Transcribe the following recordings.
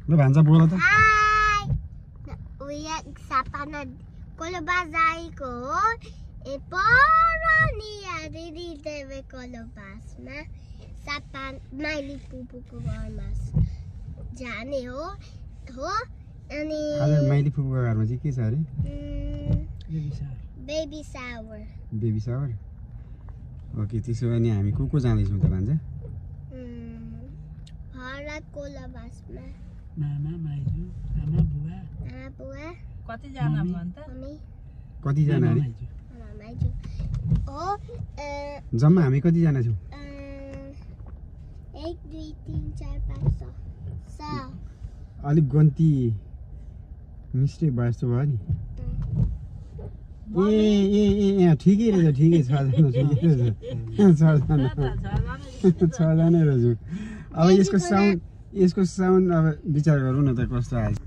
ल भान्जा बोल त उया सपना कोलबास आएको हो ए परनी दिदी देवे कोलबासमा सपन माइली पुपुको घरमा जाने हो अनि आज माइली पुपुको घरमा चाहिँ के छ अरे बेबी सावर ओके त्यसो भने हामी को जाँदैछौँ त भान्जा भारत कोलबासमा मामा माइजू आमा बुवा कतिजना भन्छ कतिजना अरे माइजू हो जम्मा हामी कतिजना छौँ 1 2 3 4 5 6 अलिक गन्ती मिस्टेक भयो जस्तो भयो नि ए ठिकै रहेछ ठिकै 6 जना ठिकै रहेछ 6 जना रहेछ अब यसको साउन्ड अब विचार गरौँ न त कस्तो आएछ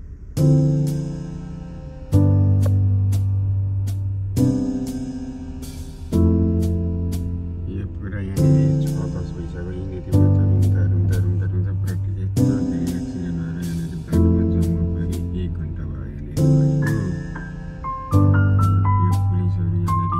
यो पुरा यहाँ 6-10 भइसक्यो यिनीहरू मात्र रुम्दा पुरा एक्सिडेन्ट भएर यहाँनिर बाटोमा जम्मा पऱ्यो 1 घन्टा भयो यहाँनिर यो पुलिसहरू यहाँनिर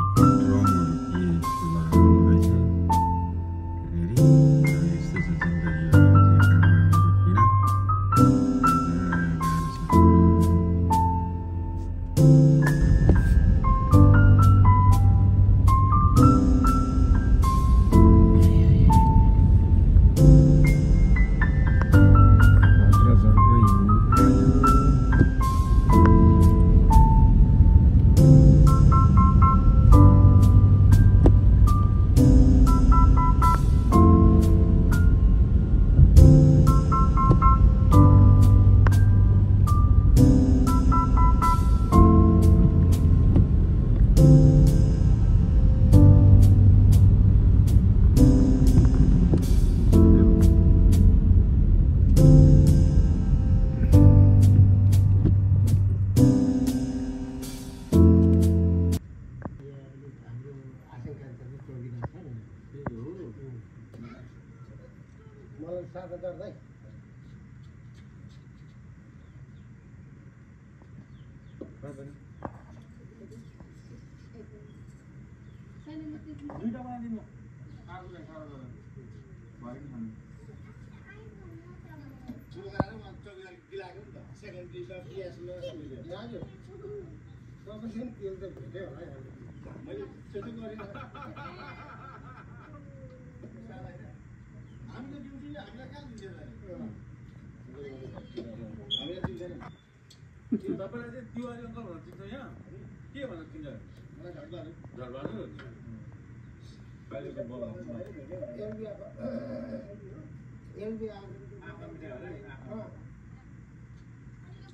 ड्रमहरू के लगाउनु रहेछ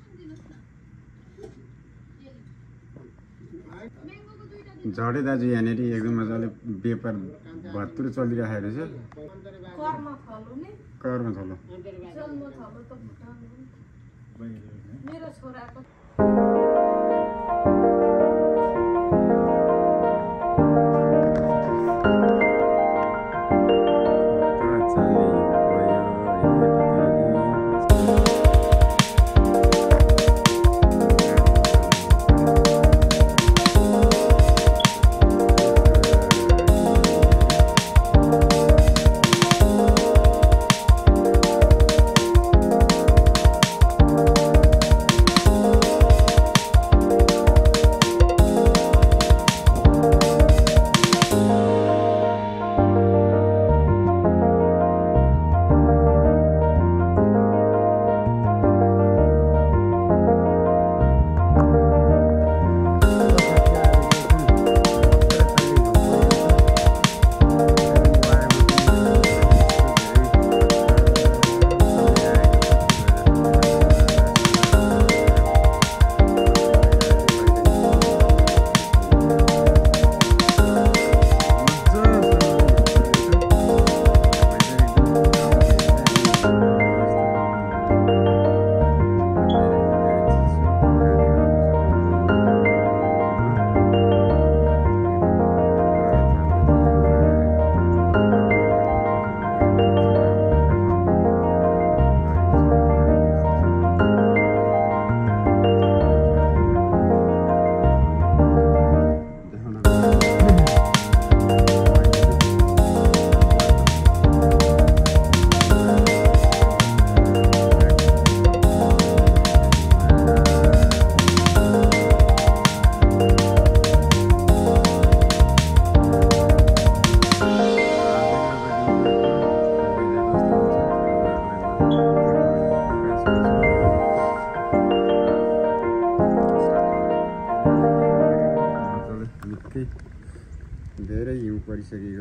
यस्तो छ जिन्दगी झडे दाजु यहाँनिर एकदम मजाले व्यापार भत्तुर चलिरहेको रहेछ कर्म थलो मेरो छोराको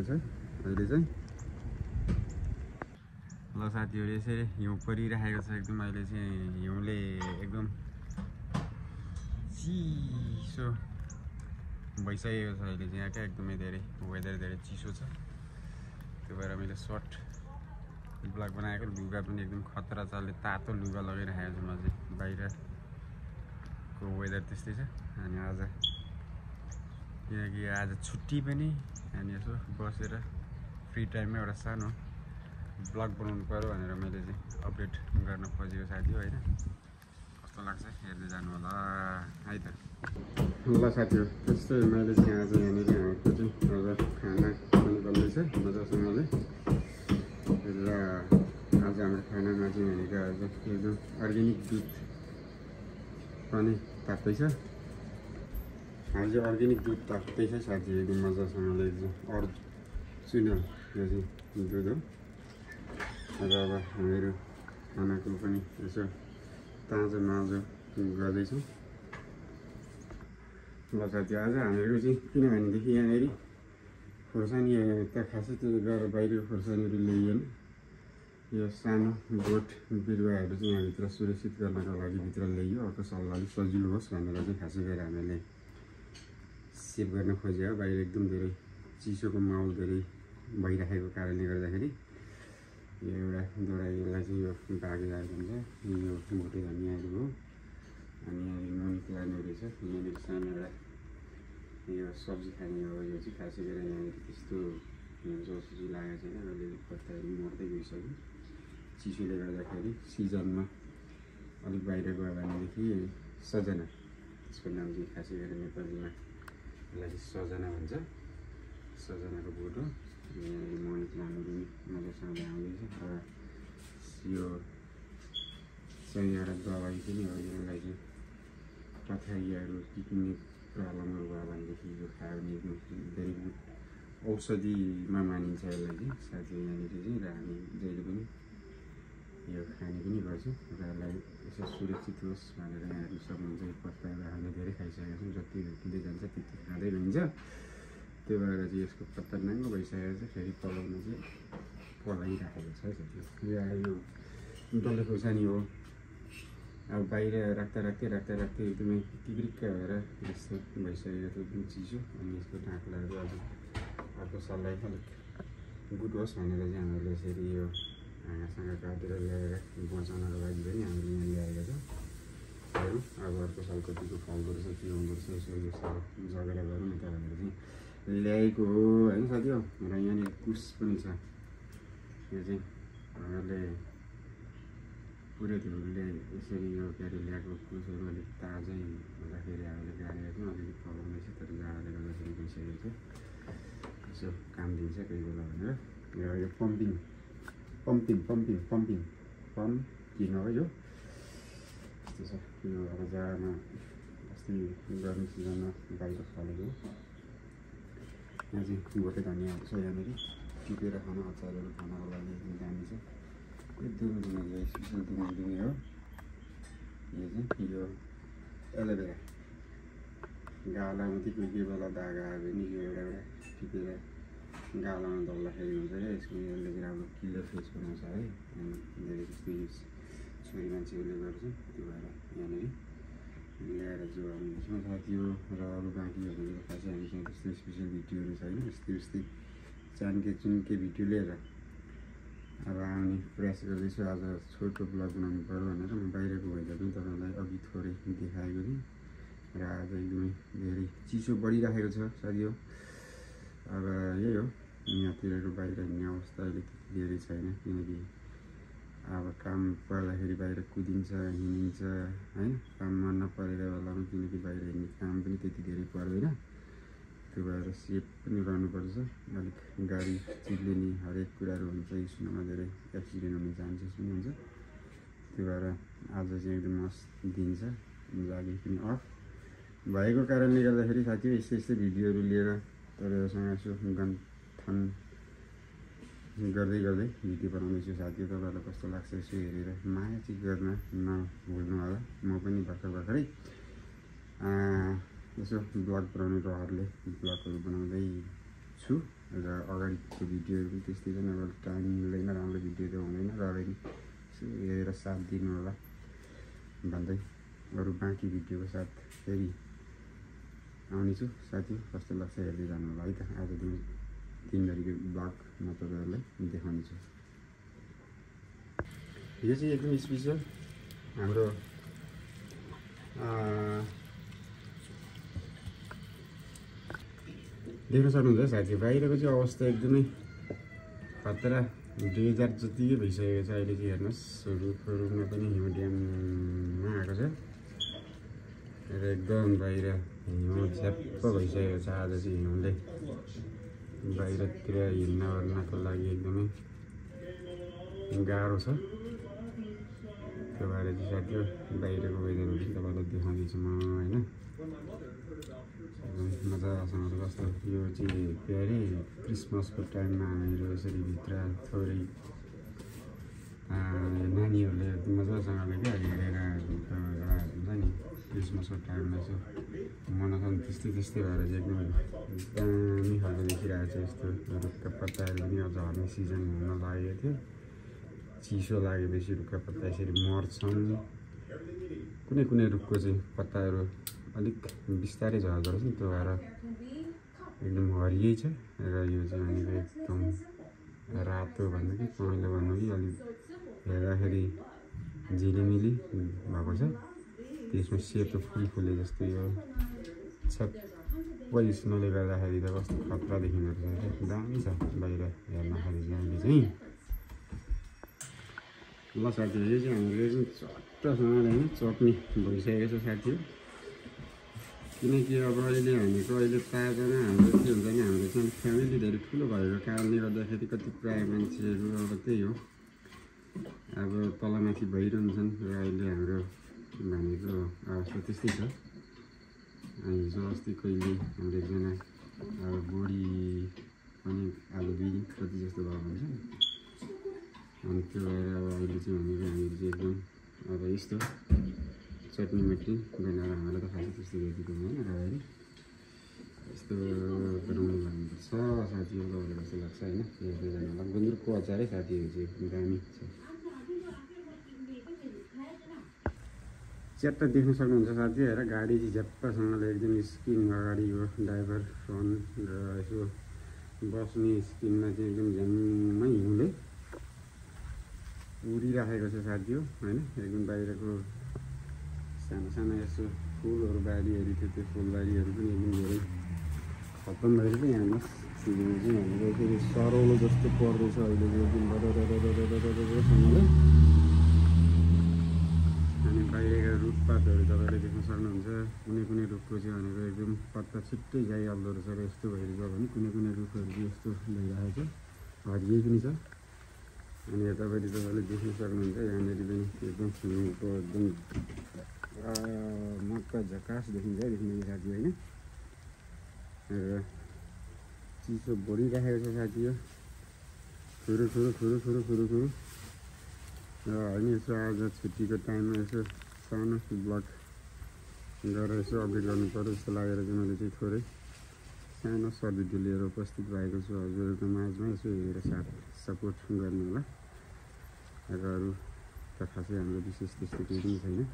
छ अहिले चाहिँ। ल साथीहरू यसरी हिउँ परिरहेको छ एकदम। अहिले चाहिँ हिउँले एकदम चिसो भइसकेको छ अहिले चाहिँ यहाँका एकदमै धेरै वेदर धेरै चिसो छ। त्यो भएर मैले सर्ट ब्लग बनाएको। लुगा पनि एकदम खतरा छ। अहिले तातो लुगा लगाइरहेको छु म चाहिँ। बाहिरको वेदर त्यस्तै छ। अनि आज किनकि आज छुट्टी पनि अनि यसो बसेर फ्री टाइममा एउटा सानो ब्लग बनाउनु पर्यो भनेर मैले चाहिँ अपडेट गर्न खोजेको साथी हो होइन। कस्तो लाग्छ हेर्दै जानु होला है त। ल साथीहरू त्यस्तै मैले चाहिँ आज यहाँनिर आएको चाहिँ आज खाना पनि बन्दैछ मजासँगले। र आज हाम्रो खानामा चाहिँ यहाँनिर आज एकदम अर्ग्यानिक दुध पनि ताप्दैछ। आज अर्ग्यानिक दुध ताप्दैछ साथी एकदम मजासँगले एकदम ओरिजिनल यो चाहिँ दुध हो। र अब हामीहरू खानाको पनि यसो ताजो माजो गर्दैछौँ। ल साथी आज हामीहरू चाहिँ किनभनेदेखि यहाँनिर खोर्सानी त खासै त्यो गरेर बाहिरको खोर्सानीहरू ल्याइएन। यो सानो बोट बिरुवाहरू चाहिँ यहाँभित्र सुरक्षित गर्नको लागि भित्र ल्याइयो। अर्को साल अलिक सजिलो होस् भनेर चाहिँ खासै गरेर हामीले सेभ गर्न खोज्यो। बाहिर एकदम धेरै चिसोको माहौल धेरै भइराखेको कारणले गर्दाखेरि यो एउटा दोहोऱ्याइलाई चाहिँ यो बागिरहेको हुन्छ। यो भोटे धनियाँहरू हो। अनि यहाँनिर नुन लाने रहेछ। यहाँनिर सानो एउटा यो सब्जी खाने हो। यो चाहिँ खासै गरेर यहाँनिर त्यस्तो जसो लागेको छैन। अहिले पत्ताहरू मर्दै गइसक्यो चिसोले गर्दाखेरि। सिजनमा अलिक बाहिर गयो भनेदेखि सजना, यसको नाम चाहिँ खासै गरेर नेपालीमा यसलाई चाहिँ सजना भन्छ। सजनाको बोट हो। यहाँनिर मनी प्लान्टहरू पनि मजासँगले आउँदैछ। र यो चाहिँ एउटा दबाई पनि हो। यसलाई चाहिँ पथारीहरू किड्नी प्रब्लमहरू भयो भनेदेखि यो खायो भने एकदम धेरै औषधिमा मानिन्छ यसलाई चाहिँ साथी यहाँनिर चाहिँ। र हामी जहिले पनि यो खाने पनि गर्छौँ। र यसलाई यसो सुरक्षित होस् भनेर यहाँहरू सक्नुहुन्छ। यो पत्ताहरू हामीले धेरै खाइसकेका छौँ। जति हुँदै जान्छ त्यति खाँदै रहन्छ। त्यो भएर चाहिँ यसको पत्ता नाङ्गो भइसकेको छ। फेरि पलाउनु चाहिँ पलाइराखेको छ साथी। यो डल्ले खोर्सानी हो। अब बाहिर राख्दा राख्दै एकदमै टिक्रिक्क भएर यस्तो भइसकेको छ एकदम चिसो। अनि यसको ढाँक्लाहरू अब अर्को साललाई अलिक गुड होस् भनेर चाहिँ हामीले यसरी यो हाँगासँग काटेर ल्याएर बचाउनको लागि पनि हामीले यहाँ ल्याएका छौँ। हेरौँ अब अर्को साल कतिको फल्दो रहेछ के हुँदो रहेछ यसो यो साल जगेर गरौँ न त भनेर चाहिँ ल्याएको हो होइन साथी हो। र यहाँनिर कुस पनि छ। यो चाहिँ हामीले पुरै धुलोले यसरी यो के अरे ल्याएको कुसहरू अलिक ताजै हुँदाखेरि हामीले गाडेर चाहिँ अलिअलि फलाउँदैछ। तर जाडोले गर्दाखेरि गइसकेको छ। यसो काम दिन्छ कोही बेला भनेर। र यो पम्पिङ हो यो। यस्तो छ यो। अब जाडोमा अस्ति गर्मी सिजनमा बाहिर फलेको। यहाँ चाहिँ भोटे धनियाँहरू छ। यहाँनिर टिपेर खाना अचारहरू खानको लागि एकदम दामी छ। यो दुने स्पेसल दुने हो। यो चाहिँ यो एलोभेरा गालामा चाहिँ कोही बेला दाग आयो भने यो एउटा टिपेर गालामा दल्दाखेरि हुन्छ क्या। यसको यसले चाहिँ राम्रो क्लियर फेस बनाउँछ है। अनि धेरै जस्तो युज छोरी मान्छेहरूले गर्छ। त्यो भएर यहाँनिर ल्याएर जोगाउनु साथी हो। र अरू बाँकीहरू खासै हामीसँग त्यस्तो स्पेसल भिडियोहरू छैन। यस्तै चुनके भिडियो लिएर अब आउने प्रयास गर्दैछु। आज छोटो ब्लग बनाउनु पर्यो भनेर म बाहिरको वेदर पनि तपाईँलाई अघि थोरै देखाएको थिएँ। र आज एकदमै धेरै चिसो बढिराखेको छ साथी हो। अब यही हो यहाँतिरको बाहिर हिँड्ने अवस्था अहिले त्यति धेरै छैन। किनकि अब काम पर्दाखेरि बाहिर कुदिन्छ हिँडिन्छ होइन। काम मन नपरेको बेलामा किनकि बाहिर हिँड्ने काम पनि त्यति धेरै पर्दैन। त्यो भएर सेफ पनि रहनुपर्छ। अलिक गाडी चिप्लिने हरेक कुराहरू हुन्छ। स्नोमा धेरै एक्सिडेन्ट हुने चान्सेस पनि हुन्छ। त्यो भएर आज चाहिँ एकदम मस्त दिन छ। गाडी पनि अफ भएको कारणले गर्दाखेरि साथी यस्तै भिडियोहरू लिएर तपाईँहरूसँग यसो गन्थन गर्दै भिडियो बनाउँदैछु साथी हो। तपाईँहरूलाई कस्तो लाग्छ यसो हेरेर माया चाहिँ गर्न नभुल्नु होला। म पनि भर्खरै यसो ब्लग बनाउने रहरले ब्लगहरू बनाउँदै छु र अगाडिको भिडियोहरू पनि त्यस्तै छन्। अब टाइम मिल्दैन, राम्रो भिडियो त हुँदैन र अगाडि हेरेर साथ दिनु होला भन्दै अरू बाँकी भिडियोको साथ फेरि आउनेछु। साथी कस्तो लाग्छ हेर्दै जानु होला है त। आज दिनभरिको ब्लग म तपाईँहरूलाई देखाउनेछु। यो चाहिँ एकदम स्पेसियल हाम्रो देख्न सक्नुहुन्छ साथी, बाहिरको चाहिँ अवस्था एकदमै खतरा डेजर्ट जतिकै भइसकेको छ अहिले चाहिँ। हेर्नुहोस् रुखमा पनि हिउँ ड्याममा आएको छ र एकदम बाहिर हिउँ झ्याप्प भइसकेको छ। आज चाहिँ हिउँले बाहिरतिर हिँड्न ओर्नको लागि एकदमै गाह्रो छ। त्यो भएर चाहिँ साथी बाहिरको वेदरहरू चाहिँ तपाईँलाई देखाउँदैछु म होइन। मजासँग कस्तो यो चाहिँ प्यारे क्रिसमसको टाइममा हामीहरू यसरी भित्र थोरै नानीहरूले मजासँगले क्या हेरेर एउटा हुन्छ नि क्रिसमसको टाइममा चाहिँ मनाउँछन्। त्यस्तै भएर चाहिँ एकदम दामी खालको देखिरहेको छ। यस्तो रुखका पत्ताहरू पनि अझ झर्ने सिजन हुन लागेको थियो। चिसो लागेपछि रुखका पत्ता यसरी मर्छन्। कुनै रुखको चाहिँ पत्ताहरू अलिक बिस्तारै झर्दो रहेछ नि, त्यो भएर एकदम हरियै छ। र यो चाहिँ भनेको एकदम रातो भन्नु कि पहेँलो भन्नु कि अलिक हेर्दाखेरि झिलिमिली भएको छ। त्यसमा सेतो फुल फुले जस्तो यो सबै स्नोले गर्दाखेरि त कस्तो खतरा देखिँदो रहेछ। दामी छ बाहिर हेर्दाखेरि अहिले चाहिँ। ल साथी यो चाहिँ हाम्रो यो चाहिँ चट्टसँगले होइन चटनी भइसकेको छ साथी। किनकि अब अहिले प्रायःजना हाम्रो के हुन्छ नि, हाम्रो चाहिँ फ्यामिली धेरै ठुलो भएको कारणले गर्दाखेरि कति प्रायः मान्छेहरू अब त्यही हो अब तलमाथि भइरहन्छन्। र अहिले हाम्रो भनेको अवस्था त्यस्तै छ। हिजो अस्ति कहिले हाम्रो एकजना अब बुढी पनि अब 2 दिन कति जस्तो भएको हुन्छ। अनि त्यो भएर अब अहिले चाहिँ भनेको हामीहरू चाहिँ एकदम अब यस्तो चटनी मटनी बनाएर हामीलाई त खासै त्यस्तो भेटेको होइन। र अहिले यस्तो बनाउनु लाग्नुपर्छ साथीहरू। तपाईँलाई कस्तो लाग्छ होइन हेर्दै जानु होला। गुन्द्रुकको अचारै साथीहरू चाहिँ एकदम दामी छ। च्याट्ट देख्न सक्नुहुन्छ साथी हेर, गाडी चाहिँ झ्याप्पसँगले एकदम स्क्रिन अगाडिको ड्राइभर फ्रन्ट र यसो बस्ने स्क्रिनमा चाहिँ एकदम झ्याम्मै हिउँले उडिराखेको छ साथी हो होइन। एकदम बाहिरको सानो यसो फुलहरू बारीहरू थियो, त्यो फुलबारीहरू पनि एकदम धेरै खत्तम भएर पनि हेर्नुहोस् सिजन चाहिँ हाम्रो फेरि सरौलो जस्तो पर्दैछ अहिले चाहिँ एकदम बडसँगले। अनि बाहिरका रुखपातहरू तपाईँले देख्न सक्नुहुन्छ। कुनै रुखको चाहिँ भनेको एकदम पत्ता छिट्टै जाइहाल्दो रहेछ र यस्तो भइरहेछ भने कुनै रुखहरू चाहिँ यस्तो भइरहेको छ, हरियै पनि छ। अनि यतापट्टि तपाईँले देख्न सक्नुहुन्छ यहाँनिर पनि एकदम हिउँको एकदम मक्का झकास देखिन्छ देखिने साथी होइन। र चिसो बढिराखेको छ साथी हो, खुरु र होइन यसो आज छुट्टीको टाइममा यसो सानो ब्लग गरेर यसो अपडेट गर्नु पऱ्यो जस्तो लागेर चाहिँ मैले चाहिँ थोरै सानो सर्ट भिडियो लिएर उपस्थित भएको छु हजुरहरूको माझमा। यसो हेरेर साथ सपोर्ट गर्नु होला। र अरू त खासै हाम्रो विशेष त्यस्तो केही पनि छैन।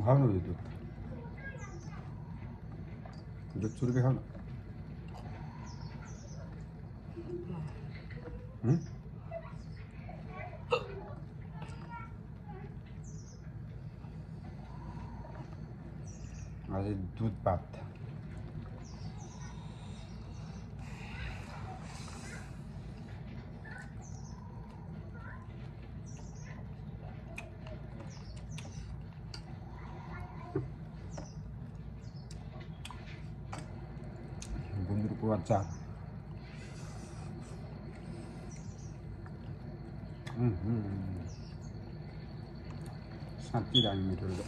खाऊ न यो दुध चुर्के खाऊ न। अझै दुध भात गुन्द्रुकको अचार साँच्चै दामी मिठो रहेछ।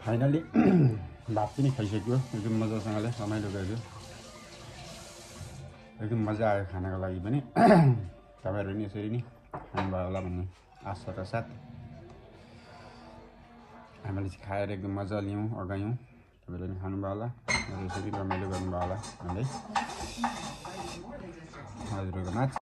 फाइनली भात पनि खाइसक्यो एकदम मजासँगले रमाइलो गऱ्यो एकदम मजा आयो खानाको लागि पनि तपाईहरु पनि यसरी नै खानुभयो होला भन्ने आशा र साथ हामीले चाहिँ खाएर एकदम मजा लियौं अगायौं तपाईहरुले पनि खानुभयो होला र यसरी रमाइलो गर्नुभयो होला भन्दै हजुरहरुको माझ